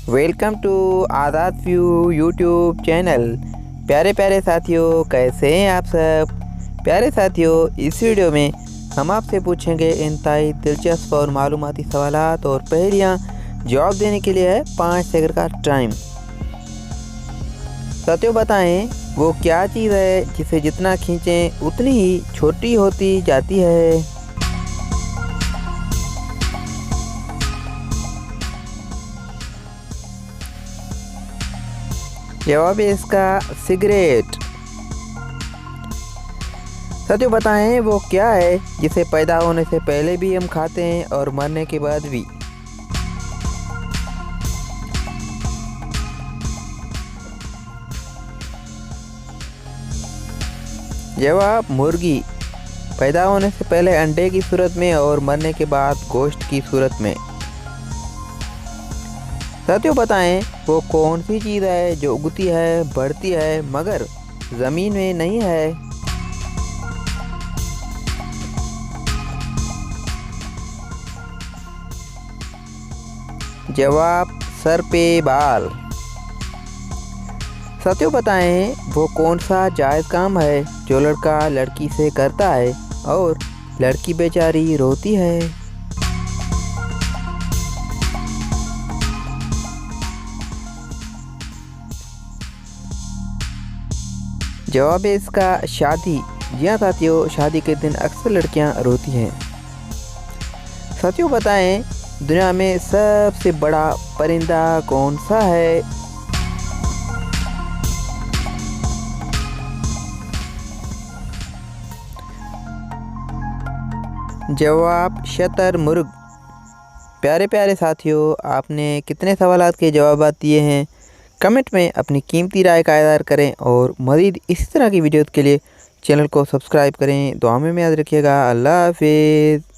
Welcome to Azad View YouTube channel. प्यारे प्यारे साथियों, कैसे हैं आप सब। प्यारे साथियों, इस वीडियो में हम आपसे पूछेंगे इंतहाई दिलचस्प और मालूमाती सवालात और पहेलियाँ जवाब देने के लिए है 5 सेकंड का टाइम। साथियों, बताएं वो क्या चीज़ है जिसे जितना खींचें उतनी ही छोटी होती जाती है। जवाब है इसका सिगरेट। साथियों, बताएं वो क्या है जिसे पैदा होने से पहले भी हम खाते हैं और मरने के बाद भी। जवाब मुर्गी। पैदा होने से पहले अंडे की सूरत में और मरने के बाद गोश्त की सूरत में। साथियों, बताएं वो कौन सी चीज़ है जो उगती है, बढ़ती है, मगर ज़मीन में नहीं है। जवाब सर पे बाल। साथियों, बताएं वो कौन सा जायज़ काम है जो लड़का लड़की से करता है और लड़की बेचारी रोती है। जवाब है इसका शादी। जी हाँ साथियों, शादी के दिन अक्सर लड़कियां रोती हैं। साथियों, बताएं दुनिया में सबसे बड़ा परिंदा कौन सा है। जवाब शतरमुर्ग। प्यारे प्यारे साथियों, आपने कितने सवालात के जवाब दिए हैं, कमेंट में अपनी कीमती राय का इज़हार करें और मज़ीद इसी तरह की वीडियोज़ के लिए चैनल को सब्सक्राइब करें। दुआ में याद रखिएगा। अल्लाह हाफिज़।